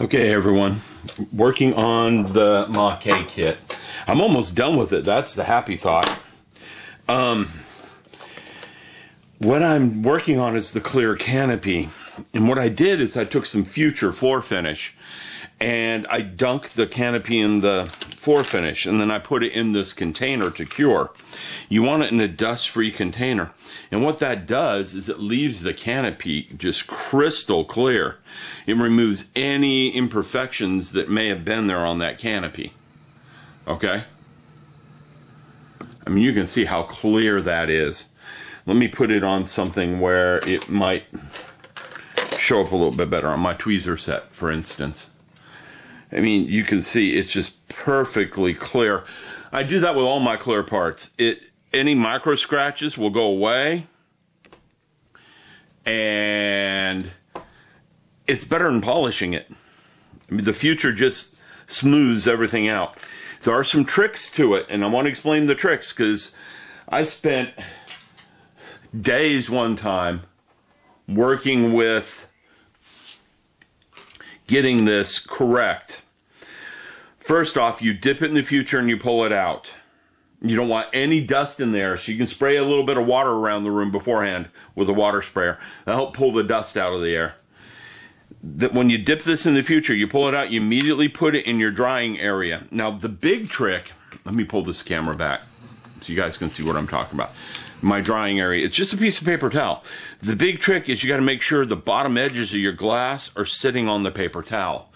Okay, everyone, working on the Maschinen kit. I'm almost done with it. That's the happy thought. What I'm working on is the clear canopy. And what I did is I took some future floor finish and I dunked the canopy in the floor finish, and then I put it in this container to cure. You want it in a dust-free container. And what that does is it leaves the canopy just crystal clear. It removes any imperfections that may have been there on that canopy. Okay? I mean, you can see how clear that is. Let me put it on something where it might show up a little bit better, on my tweezer set, for instance. I mean, you can see it's just perfectly clear. I do that with all my clear parts. Any micro scratches will go away, and it's better than polishing it. I mean, the future just smooths everything out. There are some tricks to it, and I want to explain the tricks because I spent days one time working with getting this correct. First off, you dip it in the future and you pull it out. You don't want any dust in there, so you can spray a little bit of water around the room beforehand with a water sprayer. That'll help pull the dust out of the air. When you dip this in the future, you pull it out, you immediately put it in your drying area. Now, the big trick, let me pull this camera back so you guys can see what I'm talking about. My drying area, it's just a piece of paper towel. The big trick is you got to make sure the bottom edges of your glass are sitting on the paper towel.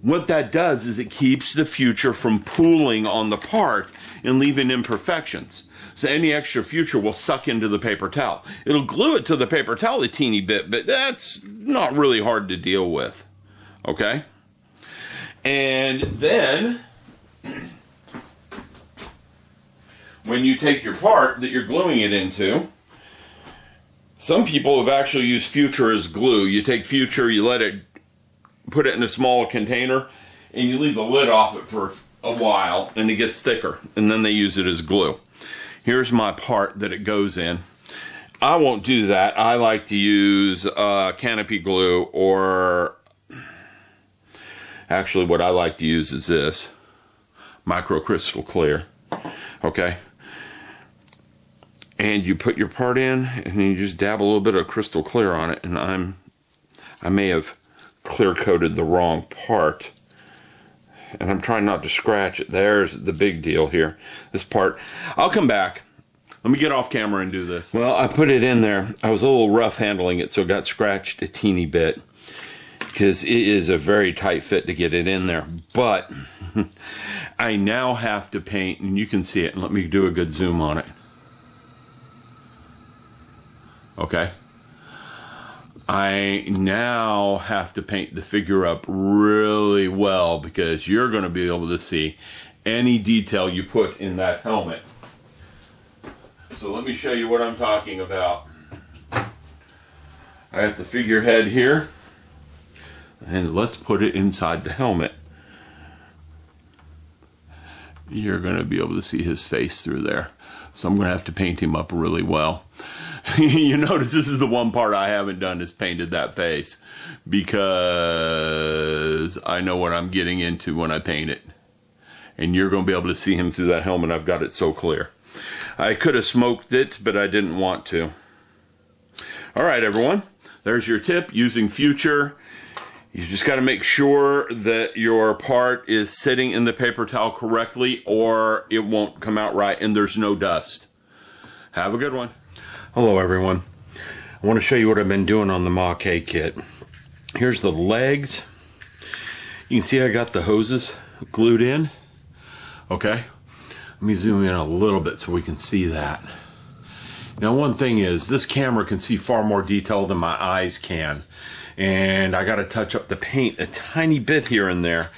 What that does is it keeps the future from pooling on the part and leaving imperfections. So any extra future will suck into the paper towel. It'll glue it to the paper towel a teeny bit, but that's not really hard to deal with. Okay? And then, when you take your part that you're gluing it into, some people have actually used future as glue. You take future, you let it, put it in a small container, and you leave the lid off it for a while, and it gets thicker, and then they use it as glue. Here's my part that it goes in. I won't do that. I like to use canopy glue, or actually what I like to use is this, microcrystal clear. Okay? And you put your part in, and then you just dab a little bit of crystal clear on it, and I may have clear coated the wrong part, and I'm trying not to scratch it. There's the big deal here. This part, I'll come back. Let me get off camera and do this. Well, I put it in there. I was a little rough handling it, so it got scratched a teeny bit because it is a very tight fit to get it in there. But I now have to paint, and you can see it, and let me do a good zoom on it. Okay? I now have to paint the figure up really well because you're going to be able to see any detail you put in that helmet. So let me show you what I'm talking about. I got the figurehead here, and let's put it inside the helmet. You're going to be able to see his face through there. So I'm going to have to paint him up really well. You notice this is the one part I haven't done, is painted that face, because I know what I'm getting into when I paint it. And you're going to be able to see him through that helmet. I've got it so clear. I could have smoked it, but I didn't want to. All right, everyone. There's your tip, using future. You just got to make sure that your part is sitting in the paper towel correctly, or it won't come out right, and there's no dust. Have a good one. Hello, everyone. I want to show you what I've been doing on the Maschinen kit. Here's the legs. You can see I got the hoses glued in. Okay. Let me zoom in a little bit so we can see that. Now, one thing is, this camera can see far more detail than my eyes can. And I got to touch up the paint a tiny bit here and there.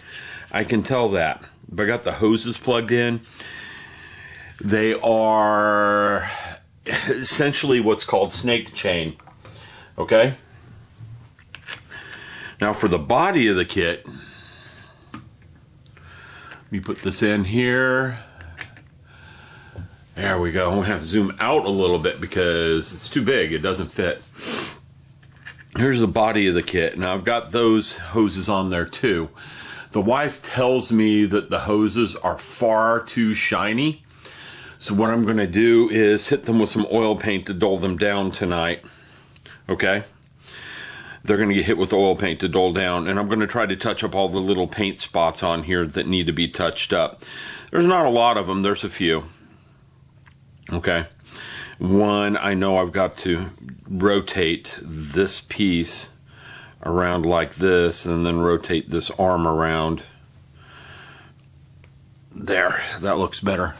I can tell that. But I got the hoses plugged in. They are essentially what's called snake chain. Okay? Now, for the body of the kit, let me put this in here. There we go. I'm going to have to zoom out a little bit because it's too big. It doesn't fit. Here's the body of the kit. Now I've got those hoses on there too. The wife tells me that the hoses are far too shiny. So what I'm going to do is hit them with some oil paint to dull them down tonight. Okay? They're going to get hit with oil paint to dull down. And I'm going to try to touch up all the little paint spots on here that need to be touched up. There's not a lot of them. There's a few. Okay? One, I know I've got to rotate this piece around like this and then rotate this arm around. There, that looks better.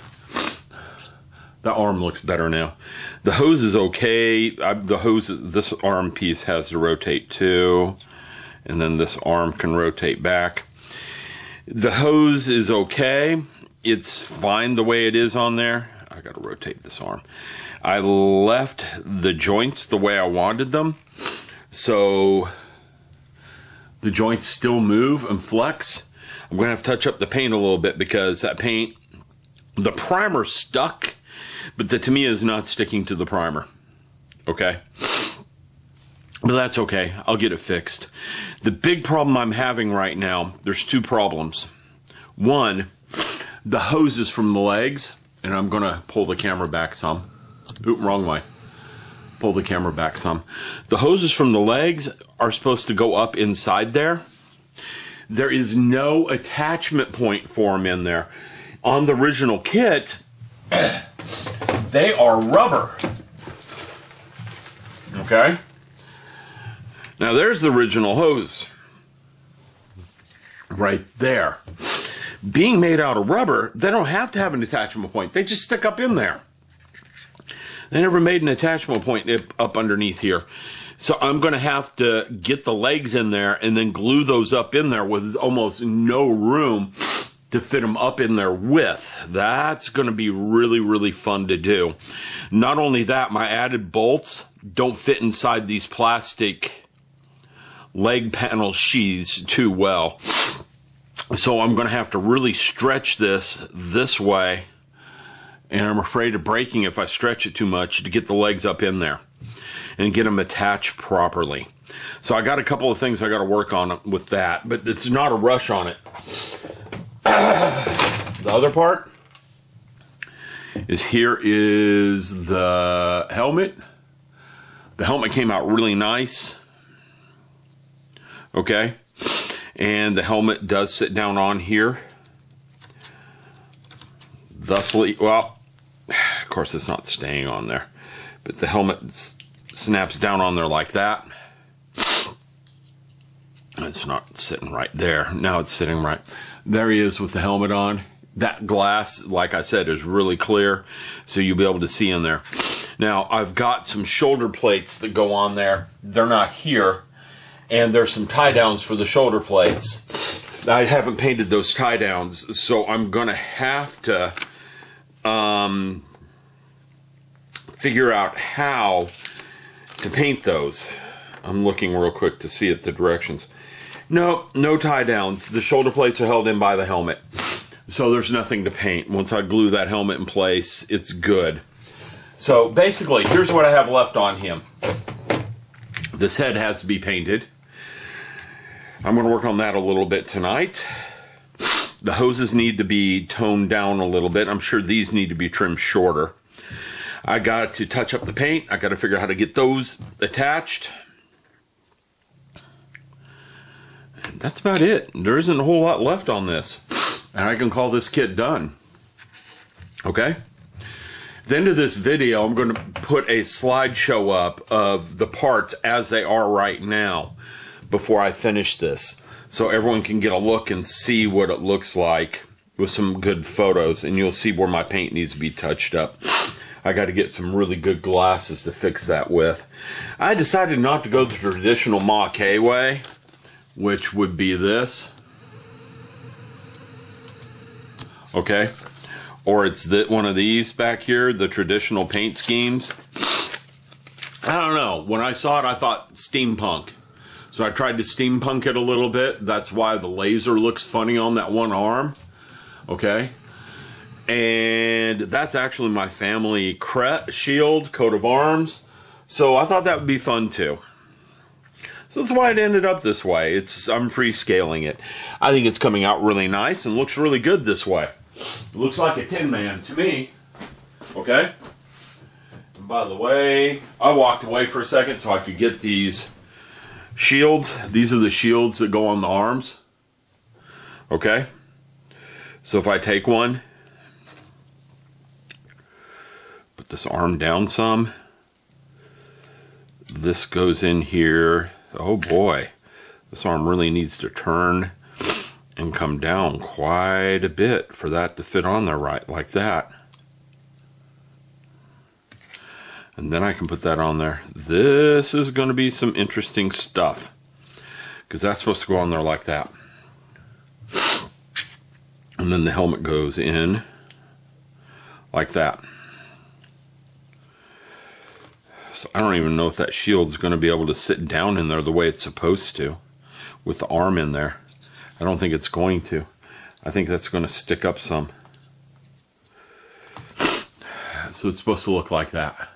The arm looks better now. The hose is okay. This arm piece has to rotate too, and then this arm can rotate back. The hose is okay. It's fine the way it is on there. I gotta rotate this arm. I left the joints the way I wanted them, so the joints still move and flex. I'm going to have to touch up the paint a little bit because that paint, the primer stuck, but the Tamiya is not sticking to the primer. Okay? But that's okay. I'll get it fixed. The big problem I'm having right now, there's two problems. One, the hoses from the legs, and I'm going to pull the camera back some. Oop, wrong way. Pull the camera back some. The hoses from the legs are supposed to go up inside there. There is no attachment point for them in there. On the original kit, they are rubber. Okay? Now there's the original hose. Right there. Being made out of rubber, they don't have to have an attachment point. They just stick up in there. They never made an attachment point up underneath here. So I'm going to have to get the legs in there and then glue those up in there with almost no room to fit them up in there with. That's going to be really, really fun to do. Not only that, my added bolts don't fit inside these plastic leg panel sheaths too well. So I'm going to have to really stretch this way. And I'm afraid of breaking if I stretch it too much to get the legs up in there and get them attached properly. So I got a couple of things I got to work on with that, but it's not a rush on it. The other part is here is the helmet. The helmet came out really nice. Okay. And the helmet does sit down on here. Thusly, well, of course it's not staying on there, but the helmet snaps down on there like that. It's not sitting right there. Now it's sitting right. There he is with the helmet on. That glass, like I said, is really clear, so you'll be able to see in there. Now, I've got some shoulder plates that go on there. They're not here, and there's some tie-downs for the shoulder plates. I haven't painted those tie-downs, so I'm going to have to figure out how to paint those. I'm looking real quick to see at the directions. No tie downs. The shoulder plates are held in by the helmet, so there's nothing to paint. Once I glue that helmet in place, it's good. So basically, here's what I have left on him. This head has to be painted. I'm going to work on that a little bit tonight. The hoses need to be toned down a little bit. I'm sure these need to be trimmed shorter. I got to touch up the paint. I got to figure out how to get those attached. And that's about it. There isn't a whole lot left on this. And I can call this kit done. Okay? At the end of this video, I'm going to put a slideshow up of the parts as they are right now before I finish this, so everyone can get a look and see what it looks like with some good photos, and you'll see where my paint needs to be touched up. I got to get some really good glasses to fix that with. I decided not to go the traditional Maschinen way, which would be this. Okay? Or it's one of these back here, the traditional paint schemes. I don't know. When I saw it, I thought steampunk. So I tried to steampunk it a little bit. That's why the laser looks funny on that one arm. Okay? And that's actually my family shield, coat of arms. So I thought that would be fun too. So that's why it ended up this way. I'm freescaling it. I think it's coming out really nice and looks really good this way. It looks like a Tin Man to me. Okay? And by the way, I walked away for a second so I could get these shields. These are the shields that go on the arms. Okay? So if I take one, put this arm down some, this goes in here. Oh boy, this arm really needs to turn and come down quite a bit for that to fit on there right like that. And then I can put that on there. This is going to be some interesting stuff, because that's supposed to go on there like that. And then the helmet goes in like that. So I don't even know if that shield's going to be able to sit down in there the way it's supposed to with the arm in there. I don't think it's going to. I think that's going to stick up some. So it's supposed to look like that.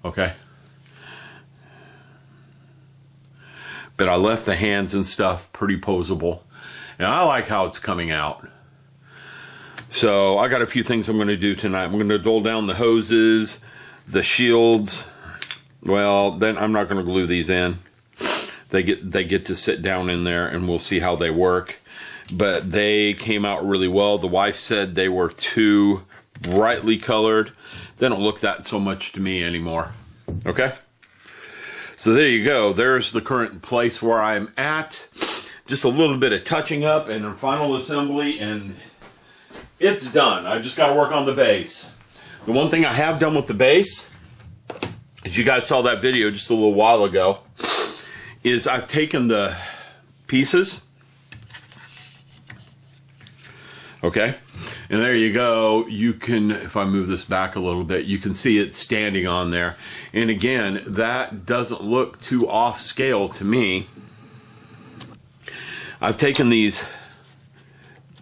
Okay? But I left the hands and stuff pretty posable. And I like how it's coming out. So I got a few things I'm going to do tonight. I'm going to dole down the hoses, the shields. Well, then I'm not going to glue these in. They get to sit down in there, and we'll see how they work. But they came out really well. The wife said they were too brightly colored. They don't look that so much to me anymore. Okay? So there you go. There's the current place where I'm at. Just a little bit of touching up and a final assembly, and it's done. I just got to work on the base. The one thing I have done with the base, as you guys saw that video just a little while ago, is I've taken the pieces, okay, and there you go. You can, if I move this back a little bit, you can see it standing on there. And again, that doesn't look too off scale to me. I've taken these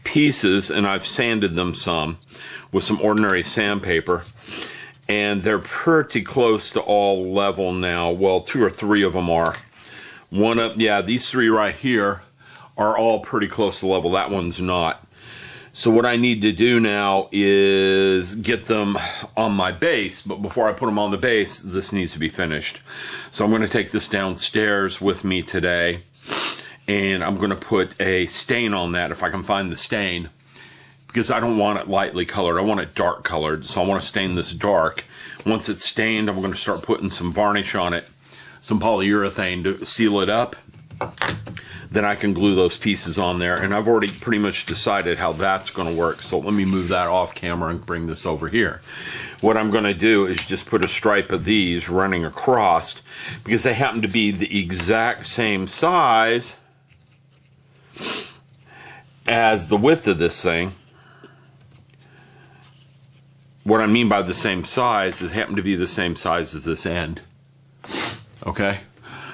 pieces and I've sanded them some with some ordinary sandpaper, and they're pretty close to all level now. Well, 2 or 3 of them are. These 3 right here are all pretty close to level. That one's not. So what I need to do now is get them on my base, but before I put them on the base, this needs to be finished. So I'm going to take this downstairs with me today, and I'm going to put a stain on that if I can find the stain, because I don't want it lightly colored. I want it dark colored, so I want to stain this dark. Once it's stained, I'm going to start putting some varnish on it, some polyurethane to seal it up. Then I can glue those pieces on there, and I've already pretty much decided how that's going to work. So let me move that off camera and bring this over here. What I'm going to do is just put a stripe of these running across, because they happen to be the exact same size as the width of this thing. What I mean by the same size is they happen to be the same size as this end. Okay?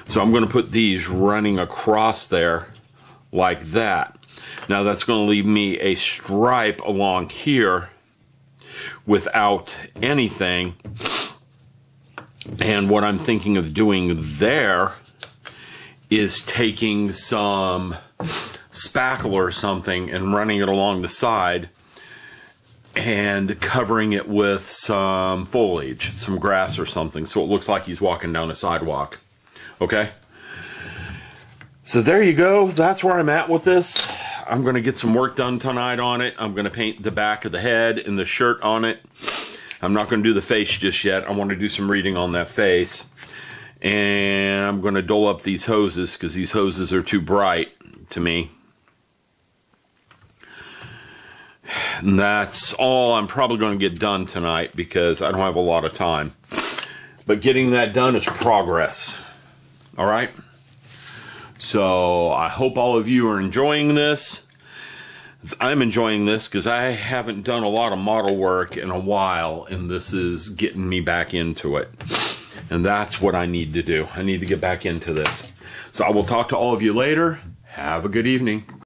So I'm going to put these running across there like that. Now that's going to leave me a stripe along here without anything. And what I'm thinking of doing there is taking some spackle or something and running it along the side and covering it with some foliage, some grass or something, so it looks like he's walking down a sidewalk. Okay? So there you go. That's where I'm at with this. I'm going to get some work done tonight on it. I'm going to paint the back of the head and the shirt on it. I'm not going to do the face just yet. I want to do some reading on that face. And I'm going to dole up these hoses, because these hoses are too bright to me. And that's all I'm probably going to get done tonight, because I don't have a lot of time. But getting that done is progress. All right? So I hope all of you are enjoying this. I'm enjoying this because I haven't done a lot of model work in a while, and this is getting me back into it. And that's what I need to do. I need to get back into this. So I will talk to all of you later. Have a good evening.